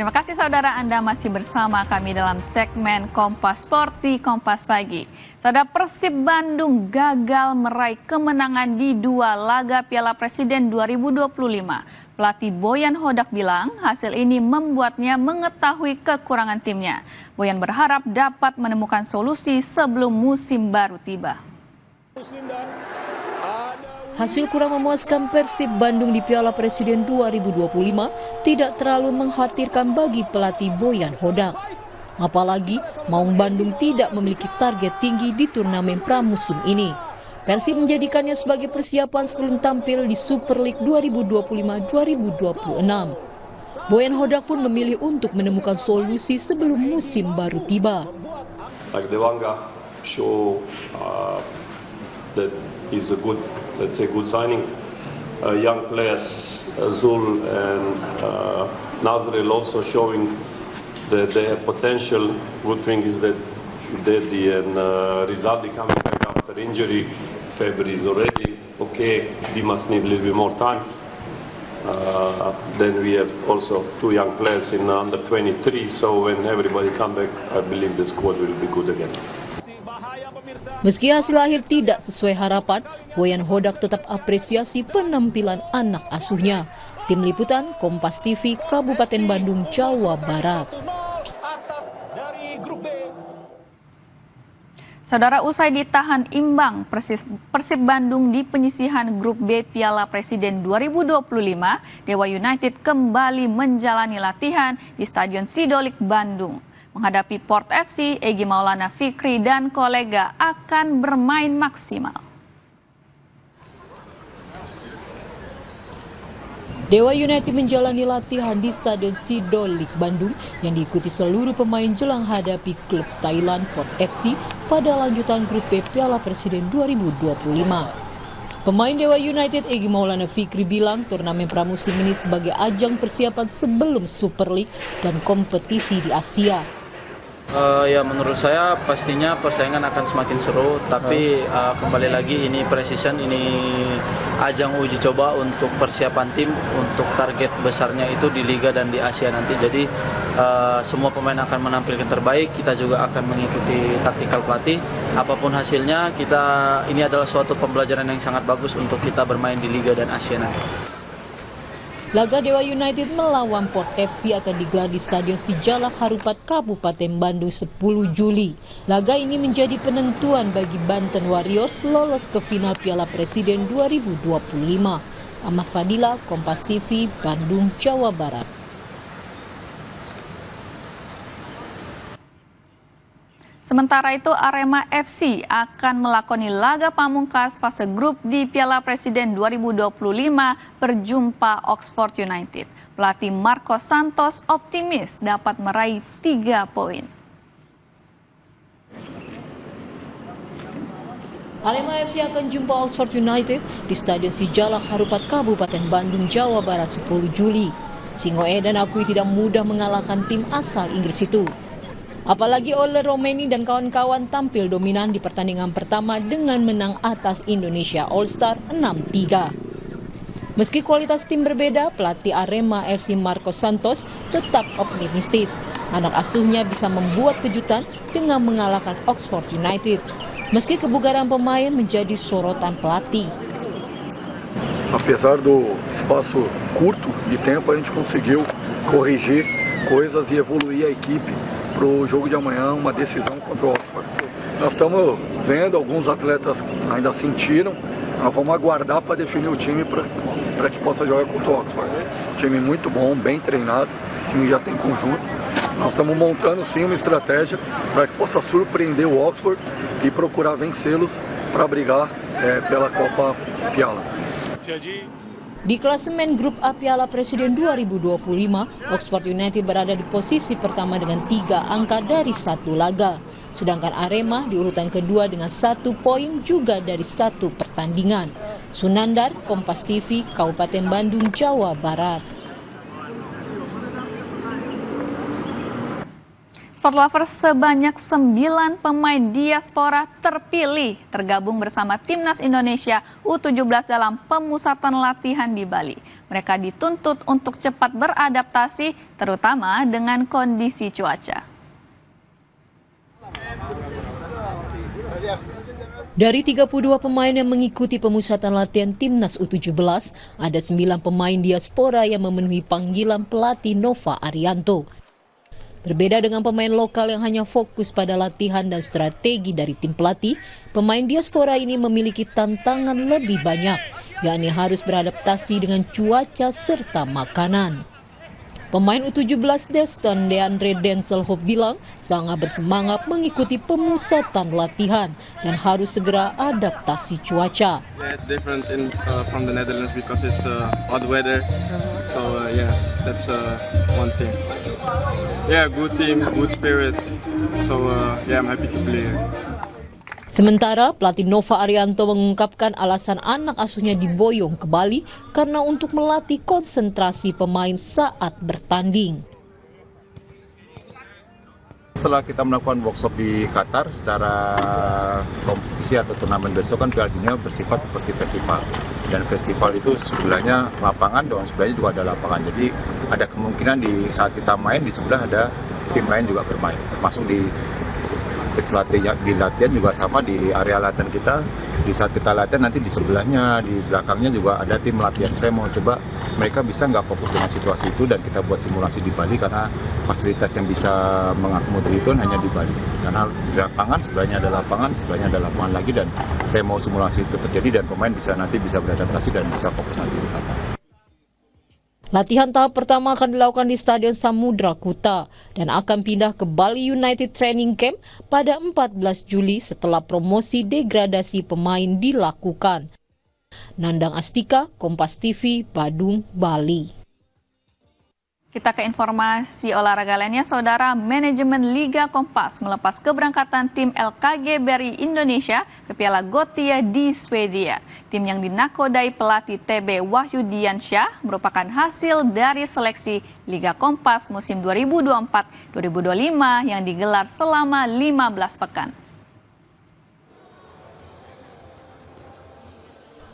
Terima kasih saudara, Anda masih bersama kami dalam segmen Kompas Sport di Kompas Pagi. Saudara, Persib Bandung gagal meraih kemenangan di 2 laga Piala Presiden 2025. Pelatih Boyan Hodak bilang hasil ini membuatnya mengetahui kekurangan timnya. Boyan berharap dapat menemukan solusi sebelum musim baru tiba. Hasil kurang memuaskan Persib Bandung di Piala Presiden 2025 tidak terlalu mengkhawatirkan bagi pelatih Boyan Hodak. Apalagi Maung Bandung tidak memiliki target tinggi di turnamen pramusim ini. Persib menjadikannya sebagai persiapan sebelum tampil di Super League 2025-2026. Boyan Hodak pun memilih untuk menemukan solusi sebelum musim baru tiba. Like Devanga show that is a good, let's say, good signing. Young players, Zul and Nazrel also showing that they have potential. Good thing is that Dedi and Rizaldi coming back after injury. February is already okay. Dimas need a little bit more time. Then we have also 2 young players in under 23. So when everybody come back, I believe the squad will be good again. Meski hasil akhir tidak sesuai harapan, Boyan Hodak tetap apresiasi penampilan anak asuhnya. Tim Liputan Kompas TV, Kabupaten Bandung, Jawa Barat. Saudara, usai ditahan imbang, Persib Bandung di penyisihan Grup B Piala Presiden 2025, Dewa United kembali menjalani latihan di Stadion Sidolik Bandung. Menghadapi Port FC, Egy Maulana Fikri dan kolega akan bermain maksimal. Dewa United menjalani latihan di Stadion Sidolik Bandung yang diikuti seluruh pemain jelang hadapi klub Thailand Port FC pada lanjutan Grup B Piala Presiden 2025. Pemain Dewa United Egy Maulana Fikri bilang turnamen pramusim ini sebagai ajang persiapan sebelum Super League dan kompetisi di Asia. Ya menurut saya pastinya persaingan akan semakin seru, tapi kembali lagi ini pre-season, ini ajang uji coba untuk persiapan tim untuk target besarnya itu di Liga dan di Asia nanti. Jadi semua pemain akan menampilkan terbaik, kita juga akan mengikuti taktikal pelatih. Apapun hasilnya, ini adalah suatu pembelajaran yang sangat bagus untuk kita bermain di Liga dan Asia nanti. Laga Dewa United melawan Port FC akan digelar di Stadion Sijalak Harupat, Kabupaten Bandung 10 Juli. Laga ini menjadi penentuan bagi Banten Warriors lolos ke final Piala Presiden 2025. Ahmad Fadila, Kompas TV, Bandung, Jawa Barat. Sementara itu, Arema FC akan melakoni laga pamungkas fase grup di Piala Presiden 2025 berjumpa Oxford United. Pelatih Marco Santos optimis dapat meraih 3 poin. Arema FC akan jumpa Oxford United di Stadion Sijalak Harupat, Kabupaten Bandung, Jawa Barat 10 Juli. Singo Edan akui tidak mudah mengalahkan tim asal Inggris itu. Apalagi Ole Romeni dan kawan-kawan tampil dominan di pertandingan pertama dengan menang atas Indonesia All Star 6-3. Meski kualitas tim berbeda, pelatih Arema FC Marco Santos tetap optimistis. Anak asuhnya bisa membuat kejutan dengan mengalahkan Oxford United. Meski kebugaran pemain menjadi sorotan pelatih. Apesar do espaço curto de tempo, a gente conseguiu corrigir coisas e evoluir a equipe para o jogo de amanhã, uma decisão contra o Oxford. Nós estamos vendo, alguns atletas ainda sentiram, nós vamos aguardar para definir o time para que possa jogar contra o Oxford. Time muito bom, bem treinado, o time já tem conjunto. Nós estamos montando sim uma estratégia para que possa surpreender o Oxford e procurar vencê-los para brigar pela Copa Piala. Di klasemen Grup A Piala Presiden 2025, Oxford United berada di posisi pertama dengan 3 angka dari 1 laga. Sedangkan Arema di urutan kedua dengan 1 poin juga dari 1 pertandingan. Sunandar, Kompas TV, Kabupaten Bandung, Jawa Barat. Sport lovers, sebanyak 9 pemain diaspora terpilih tergabung bersama Timnas Indonesia U17 dalam pemusatan latihan di Bali. Mereka dituntut untuk cepat beradaptasi, terutama dengan kondisi cuaca. Dari 32 pemain yang mengikuti pemusatan latihan Timnas U17, ada 9 pemain diaspora yang memenuhi panggilan pelatih Nova Arianto. Berbeda dengan pemain lokal yang hanya fokus pada latihan dan strategi dari tim pelatih, pemain diaspora ini memiliki tantangan lebih banyak, yakni harus beradaptasi dengan cuaca serta makanan. Pemain U17 Deston Deandre Denzel Hope bilang sangat bersemangat mengikuti pemusatan latihan dan harus segera adaptasi cuaca. Yeah, it's different from the Netherlands because it's hot weather. So that's one thing. Yeah, good team, good spirit. So I'm happy to play here. Sementara pelatih Nova Arianto mengungkapkan alasan anak asuhnya diboyong ke Bali karena untuk melatih konsentrasi pemain saat bertanding. Setelah kita melakukan workshop di Qatar secara kompetisi atau turnamen besok kan Piala Dunia bersifat seperti festival. Dan festival itu sebelahnya lapangan dan sebelahnya juga ada lapangan. Jadi ada kemungkinan di saat kita main di sebelah ada tim lain juga bermain. Termasuk di latihan juga sama di area latihan kita. Di saat kita latihan nanti di sebelahnya, di belakangnya juga ada tim latihan. Saya mau coba mereka bisa nggak fokus dengan situasi itu dan kita buat simulasi di Bali karena fasilitas yang bisa mengakomodir itu hanya di Bali. Karena di lapangan sebelahnya ada lapangan lagi dan saya mau simulasi itu terjadi dan pemain nanti bisa beradaptasi dan bisa fokus nanti di Qatar. Latihan tahap pertama akan dilakukan di Stadion Samudra Kuta dan akan pindah ke Bali United Training Camp pada 14 Juli setelah promosi degradasi pemain dilakukan. Nandang Astika, Kompas TV, Badung, Bali. Kita ke informasi olahraga lainnya, Saudara. Manajemen Liga Kompas melepas keberangkatan tim LKG BRI Indonesia ke Piala Gothia di Swedia. Tim yang dinakodai pelatih TB Wahyudiansyah merupakan hasil dari seleksi Liga Kompas musim 2024-2025 yang digelar selama 15 pekan.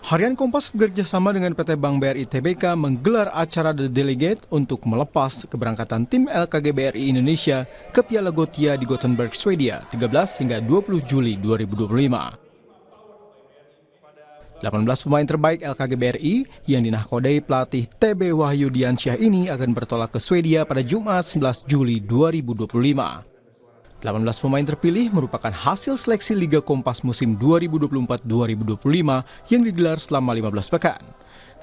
Harian Kompas bekerja sama dengan PT Bank BRI Tbk menggelar acara The Delegate untuk melepas keberangkatan tim LKG BRI Indonesia ke Piala Gothia di Gothenburg, Swedia, 13 hingga 20 Juli 2025. 18 pemain terbaik LKG BRI yang dinakodai pelatih TB Wahyudiansyah ini akan bertolak ke Swedia pada Jumat 11 Juli 2025. 18 pemain terpilih merupakan hasil seleksi Liga Kompas musim 2024-2025 yang digelar selama 15 pekan.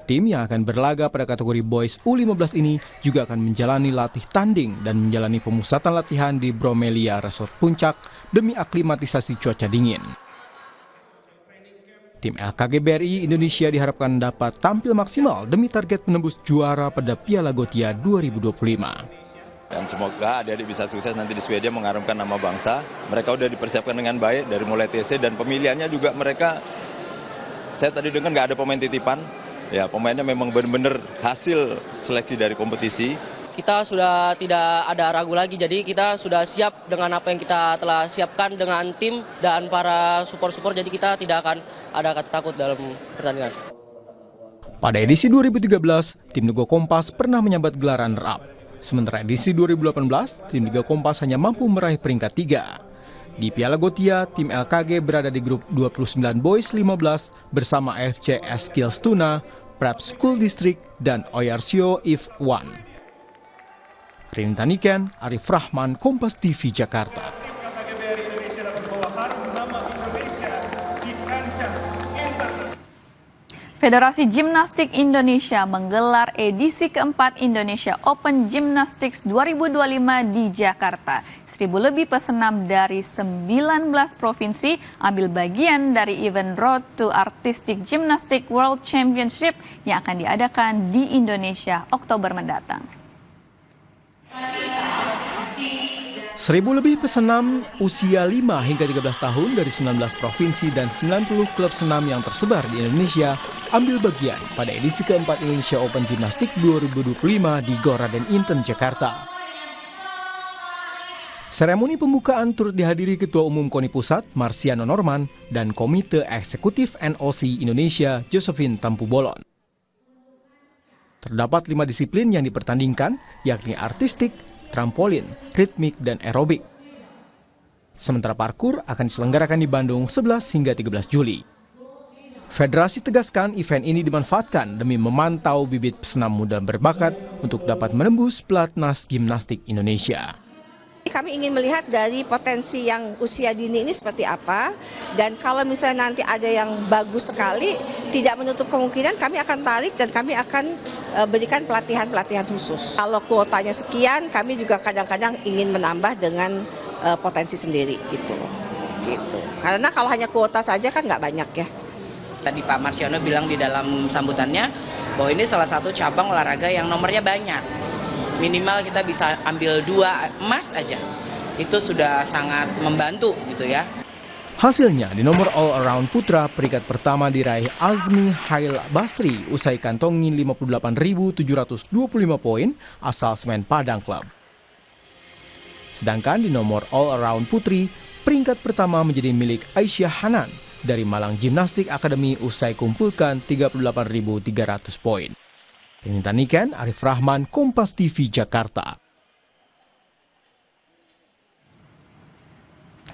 Tim yang akan berlaga pada kategori Boys U15 ini juga akan menjalani latih tanding dan menjalani pemusatan latihan di Bromelia Resort Puncak demi aklimatisasi cuaca dingin. Tim LKG BRI Indonesia diharapkan dapat tampil maksimal demi target menembus juara pada Piala Gothia 2025. Dan semoga adik-adik bisa sukses nanti di Swedia mengharumkan nama bangsa. Mereka udah dipersiapkan dengan baik dari mulai TC dan pemilihannya juga mereka, saya tadi dengar nggak ada pemain titipan. Ya, pemainnya memang benar-benar hasil seleksi dari kompetisi. Kita sudah tidak ada ragu lagi, jadi kita sudah siap dengan apa yang kita telah siapkan dengan tim dan para support-support, jadi kita tidak akan ada kata takut dalam pertandingan. Pada edisi 2013, tim Liga Kompas pernah menyambat gelar runner-up. Sementara edisi 2018, tim Liga Kompas hanya mampu meraih peringkat 3. Di Piala Gothia, tim LKG berada di grup 29 Boys 15 bersama AFC Eskilstuna, Prep School District, dan Oyarzio If 1. Rini Taniken, Arif Rahman, Kompas TV, Jakarta. Federasi Gimnastik Indonesia menggelar edisi keempat Indonesia Open Gymnastics 2025 di Jakarta. 1.000 lebih pesenam dari 19 provinsi ambil bagian dari event Road to Artistic Gymnastics World Championship yang akan diadakan di Indonesia Oktober mendatang. 1.000 lebih pesenam usia 5 hingga 13 tahun dari 19 provinsi dan 90 klub senam yang tersebar di Indonesia ambil bagian pada edisi keempat Indonesia Open Gymnastics 2025 di Gor Raden Inten, Jakarta. Seremoni pembukaan turut dihadiri Ketua Umum KONI Pusat, Marsiano Norman, dan Komite Eksekutif NOC Indonesia, Josephine Tampu Bolon. Terdapat 5 disiplin yang dipertandingkan, yakni artistik, trampolin, ritmik, dan aerobik. Sementara parkur akan diselenggarakan di Bandung 11 hingga 13 Juli. Federasi tegaskan event ini dimanfaatkan demi memantau bibit pesenam muda berbakat untuk dapat menembus pelatnas gimnastik Indonesia. Kami ingin melihat dari potensi yang usia dini ini seperti apa, dan kalau misalnya nanti ada yang bagus sekali, tidak menutup kemungkinan kami akan tarik dan kami akan berikan pelatihan-pelatihan khusus. Kalau kuotanya sekian, kami juga kadang-kadang ingin menambah dengan potensi sendiri gitu. Karena kalau hanya kuota saja kan nggak banyak ya. Tadi Pak Marsiono bilang di dalam sambutannya bahwa ini salah satu cabang olahraga yang nomornya banyak. Minimal kita bisa ambil 2 emas aja. Itu sudah sangat membantu gitu ya. Hasilnya di nomor all-around putra peringkat pertama diraih Azmi Hail Basri usai kantongi 58.725 poin asal Semen Padang Club. Sedangkan di nomor all-around putri peringkat pertama menjadi milik Aisyah Hanan dari Malang Gymnastic Academy usai kumpulkan 38.300 poin. Rinita Niken, Arif Rahman, Kompas TV, Jakarta.